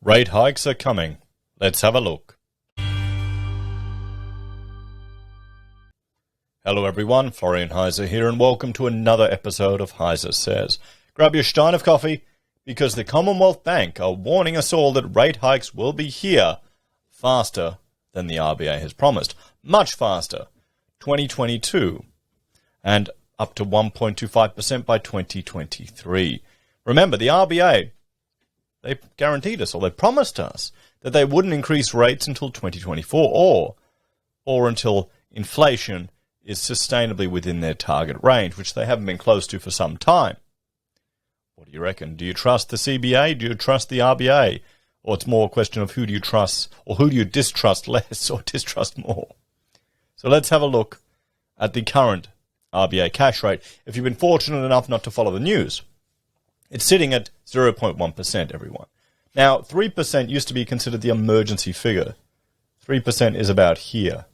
Rate hikes are coming. Let's have a look. Hello everyone, Florian.Heise here, and welcome to another episode of HeiseSays. Grab your stein of coffee, because the Commonwealth Bank are warning us all that rate hikes will be here faster than the RBA has promised. Much faster. 2022. And up to 1.25% by 2023. Remember, the RBA, they guaranteed us, or they promised us, that they wouldn't increase rates until 2024, or until inflation is sustainably within their target range, which they haven't been close to for some time. What do you reckon? Do you trust the CBA? Do you trust the RBA? Or it's more a question of who do you trust, or who do you distrust less or distrust more? So let's have a look at the current RBA cash rate. If you've been fortunate enough not to follow the news, it's sitting at 0.1%, everyone. Now, 3% used to be considered the emergency figure. 3% is about here.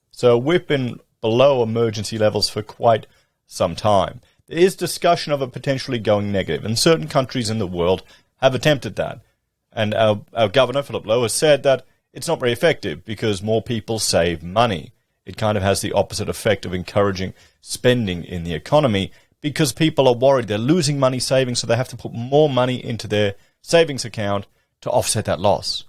So we've been below emergency levels for quite some time. There is discussion of it potentially going negative, and certain countries in the world have attempted that. And our governor, Philip Lowe, has said that it's not very effective because more people save money. It kind of has the opposite effect of encouraging spending in the economy, because people are worried they're losing money saving, so they have to put more money into their savings account to offset that loss.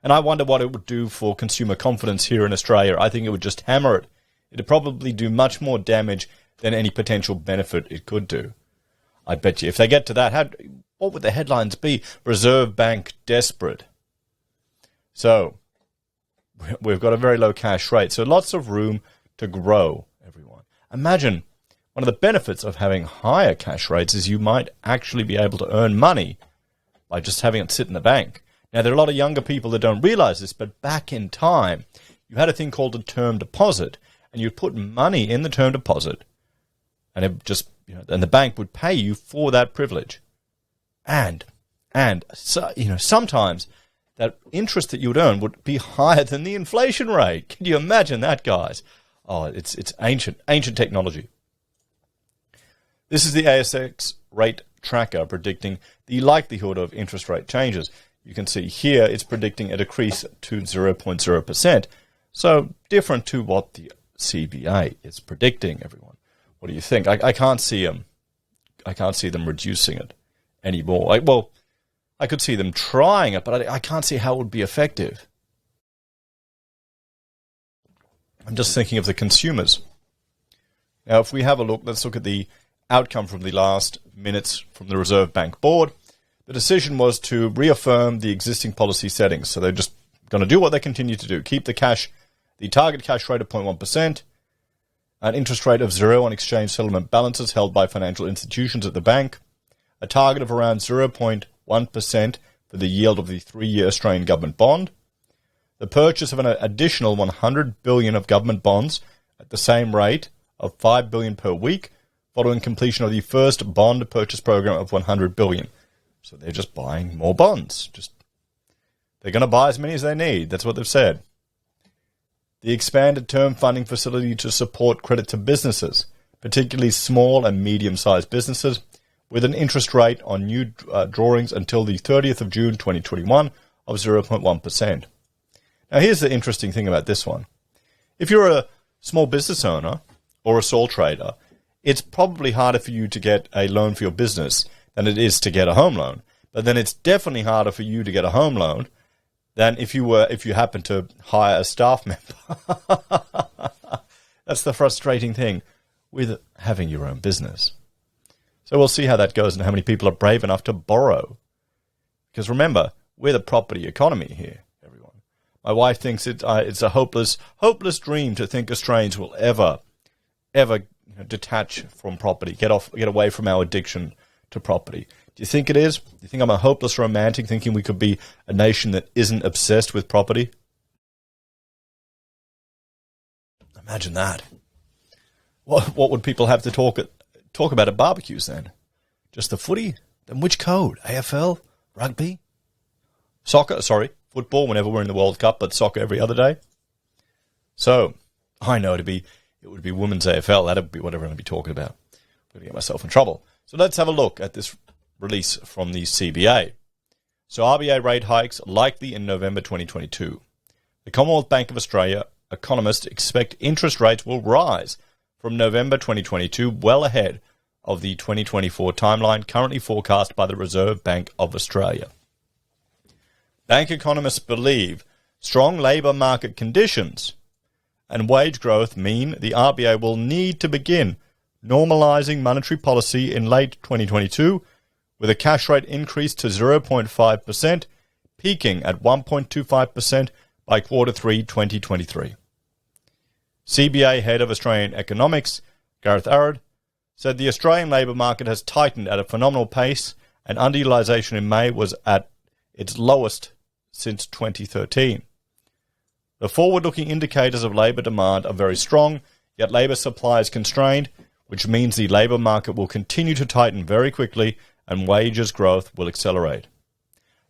And I wonder what it would do for consumer confidence here in Australia. I think it would just hammer it. It would probably do much more damage than any potential benefit it could do. I bet you if they get to that, what would the headlines be? Reserve Bank desperate. So we've got a very low cash rate, so lots of room to grow, everyone. Imagine one of the benefits of having higher cash rates is you might actually be able to earn money by just having it sit in the bank. Now, there are a lot of younger people that don't realize this, but back in time, you had a thing called a term deposit, and you'd put money in the term deposit, and it just, and the bank would pay you for that privilege. And so, sometimes that interest that you would earn would be higher than the inflation rate. Can you imagine that, guys? Oh, it's ancient technology. This is the ASX Rate Tracker predicting the likelihood of interest rate changes. You can see here it's predicting a decrease to 0.0%. So different to what the CBA is predicting, everyone. What do you think? I can't see them. I can't see them reducing it anymore. I could see them trying it, but I can't see how it would be effective. I'm just thinking of the consumers. Now, if we have a look, let's look at the outcome from the last minutes from the Reserve Bank Board. The decision was to reaffirm the existing policy settings. So they're just going to do what they continue to do. Keep the target cash rate of 0.1%, an interest rate of 0 on exchange settlement balances held by financial institutions at the bank, a target of around 0.1% for the yield of the 3-year Australian government bond, the purchase of an additional 100 billion of government bonds at the same rate of 5 billion per week, following completion of the first bond purchase program of 100 billion. So they're just buying more bonds. They're going to buy as many as they need. That's what they've said. The expanded term funding facility to support credit to businesses, particularly small and medium-sized businesses, with an interest rate on new drawings until the 30th of June 2021 of 0.1%. Now, here's the interesting thing about this one. If you're a small business owner or a sole trader, it's probably harder for you to get a loan for your business than it is to get a home loan. But then it's definitely harder for you to get a home loan than if you happen to hire a staff member. That's the frustrating thing with having your own business. So we'll see how that goes and how many people are brave enough to borrow. Because remember, we're the property economy here, everyone. My wife thinks it's a hopeless dream to think Australians will ever detach from property, get away from our addiction to property. Do you think it is? Do you think I'm a hopeless romantic thinking we could be a nation that isn't obsessed with property? Imagine that. What would people have to talk about at barbecues then? Just the footy? Then which code? AFL? Rugby? Soccer? Sorry, football whenever we're in the World Cup, but soccer every other day. So, I know it would be women's AFL. That would be what everyone would be talking about. I'm going to get myself in trouble. So let's have a look at this release from the CBA. So RBA rate hikes likely in November 2022. The Commonwealth Bank of Australia economists expect interest rates will rise from November 2022, well ahead of the 2024 timeline currently forecast by the Reserve Bank of Australia. Bank economists believe strong labour market conditions and wage growth mean the RBA will need to begin normalising monetary policy in late 2022, with a cash rate increase to 0.5%, peaking at 1.25% by Q3 2023. CBA head of Australian Economics, Gareth Arad, said the Australian labour market has tightened at a phenomenal pace and underutilisation in May was at its lowest since 2013. The forward-looking indicators of labour demand are very strong, yet labour supply is constrained, which means the labour market will continue to tighten very quickly and wages growth will accelerate.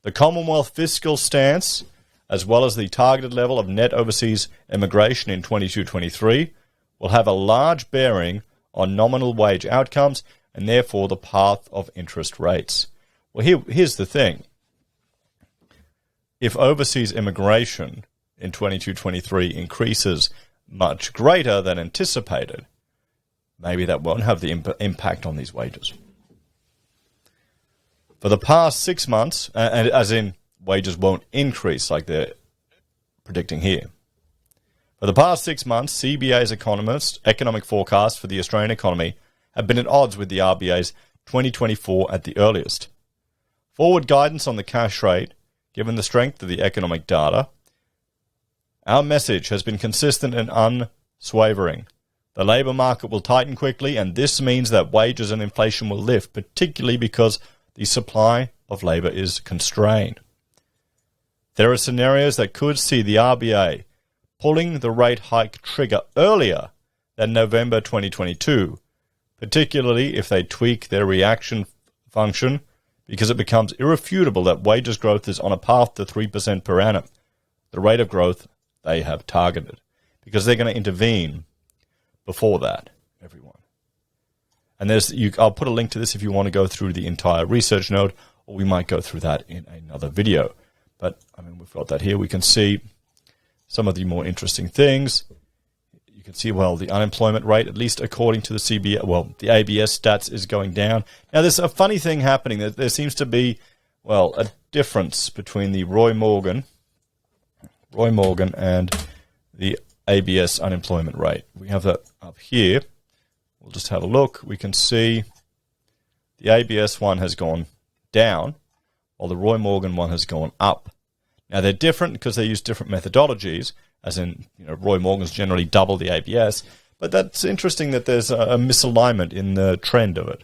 The Commonwealth fiscal stance, as well as the targeted level of net overseas immigration in 22-23, will have a large bearing on nominal wage outcomes and therefore the path of interest rates. Well, here's the thing. If overseas immigration in 22-23 increases much greater than anticipated, maybe that won't have the impact on these wages. For the past 6 months, and as in wages won't increase like they're predicting here. For the past 6 months, CBA's economic forecasts for the Australian economy have been at odds with the RBA's 2024 at the earliest. Forward guidance on the cash rate, given the strength of the economic data, our message has been consistent and unswavering. The labour market will tighten quickly, and this means that wages and inflation will lift, particularly because the supply of labour is constrained. There are scenarios that could see the RBA pulling the rate hike trigger earlier than November 2022, particularly if they tweak their reaction function, because it becomes irrefutable that wages growth is on a path to 3% per annum, the rate of growth they have targeted, because they're going to intervene before that, everyone. And I'll put a link to this if you want to go through the entire research note, or we might go through that in another video. But, I mean, we've got that here. We can see some of the more interesting things. You can see, well, the unemployment rate, at least according to the CBA, well, the ABS stats is going down. Now, there's a funny thing happening. There seems to be, well, a difference between the Roy Morgan and the ABS unemployment rate. We have that up here. We'll just have a look. We can see the ABS one has gone down, while the Roy Morgan one has gone up. Now, they're different because they use different methodologies, as in, Roy Morgan's generally double the ABS, but that's interesting that there's a misalignment in the trend of it.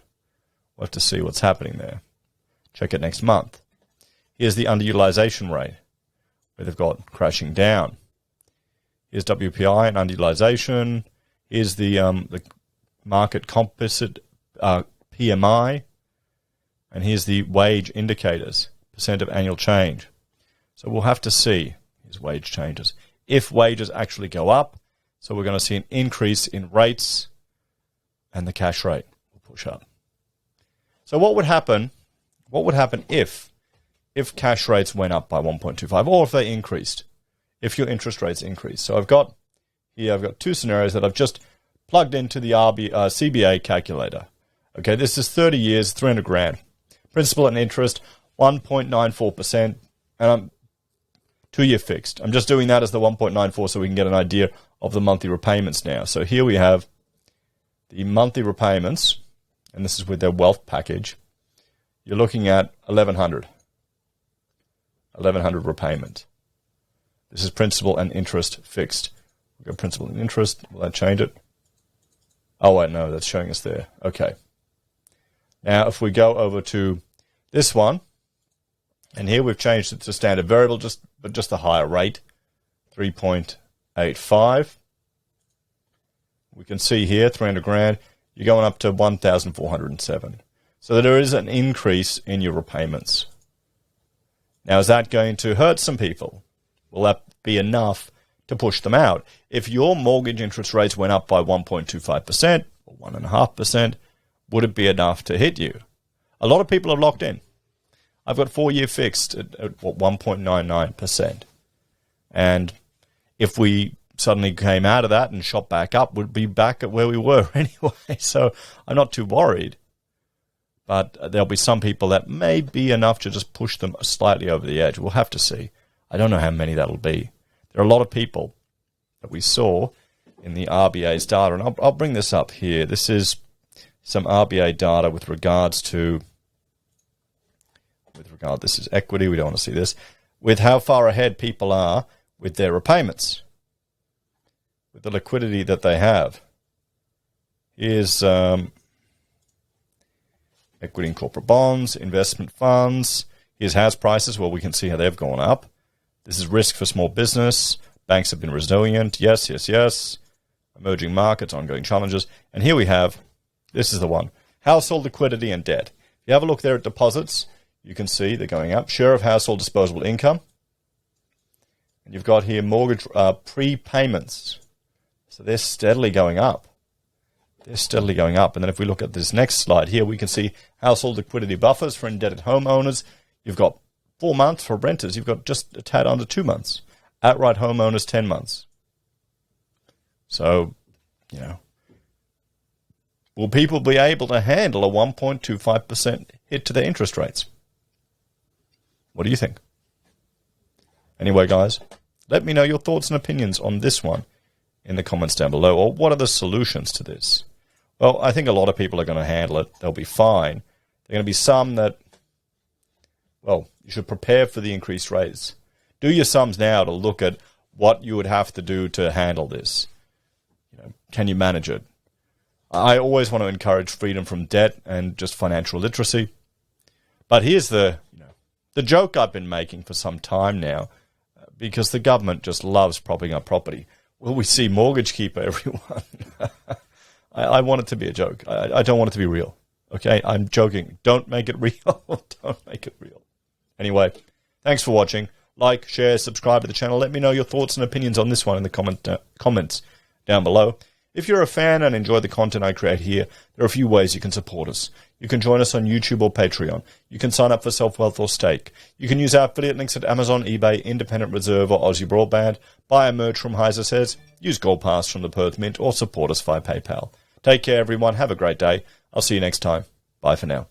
We'll have to see what's happening there. Check it next month. Here's the underutilization rate, where they've got crashing down. Here's WPI and underutilization. Here's the market composite PMI. And here's the wage indicators, percent of annual change. So we'll have to see these wage changes. If wages actually go up, so we're going to see an increase in rates and the cash rate will push up. So what would happen if cash rates went up by 1.25 or if they increased, if your interest rates increase? So I've got two scenarios that I've just plugged into the CBA calculator. Okay, this is 30 years, 300 grand. Principal and interest, 1.94%, and I'm 2-year fixed. I'm just doing that as the 1.94 so we can get an idea of the monthly repayments now. So here we have the monthly repayments, and this is with their wealth package. You're looking at 1,100 repayment. This is principal and interest fixed. We've got principal and interest. Will that change it? Oh, wait, no, that's showing us there. Okay. Now, if we go over to this one, and here we've changed it to standard variable, but just a higher rate, 3.85. We can see here, 300 grand, you're going up to 1,407. So there is an increase in your repayments. Now, is that going to hurt some people? Will that be enough to push them out? If your mortgage interest rates went up by 1.25% or 1.5%, would it be enough to hit you? A lot of people are locked in. I've got 4-year fixed at 1.99%. And if we suddenly came out of that and shot back up, we'd be back at where we were anyway. So I'm not too worried. But there'll be some people that may be enough to just push them slightly over the edge. We'll have to see. I don't know how many that'll be. There are a lot of people that we saw in the RBA's data. And I'll bring this up here. This is some RBA data with regards to, this is equity. We don't want to see this. With how far ahead people are with their repayments, with the liquidity that they have. Here's equity in corporate bonds, investment funds. Here's house prices. Well, we can see how they've gone up. This is risk for small business. Banks have been resilient. Yes, yes, yes. Emerging markets, ongoing challenges. And here we have, this is the one, household liquidity and debt. If you have a look there at deposits, you can see they're going up. Share of household disposable income. And you've got here mortgage prepayments. So they're steadily going up. They're steadily going up. And then if we look at this next slide here, we can see household liquidity buffers for indebted homeowners. You've got 4 months for renters. You've got just a tad under 2 months. Outright homeowners, 10 months. So, will people be able to handle a 1.25% hit to their interest rates? What do you think? Anyway, guys, let me know your thoughts and opinions on this one in the comments down below. Or what are the solutions to this? Well, I think a lot of people are going to handle it. They'll be fine. There are going to be some that, well, you should prepare for the increased rates. Do your sums now to look at what you would have to do to handle this. Can you manage it? I always want to encourage freedom from debt and just financial literacy. But here's the joke I've been making for some time now, because the government just loves propping up property. Will we see Mortgage Keeper, everyone? I want it to be a joke. I don't want it to be real. Okay, I'm joking. Don't make it real. Don't make it real. Anyway, thanks for watching. Like, share, subscribe to the channel. Let me know your thoughts and opinions on this one in the comments down below. If you're a fan and enjoy the content I create here, there are a few ways you can support us. You can join us on YouTube or Patreon. You can sign up for SelfWealth or Stake. You can use our affiliate links at Amazon, eBay, Independent Reserve, or AussieBroadband. Buy a merch from HeiseSays. Use Gold Pass from the Perth Mint, or support us via PayPal. Take care, everyone. Have a great day. I'll see you next time. Bye for now.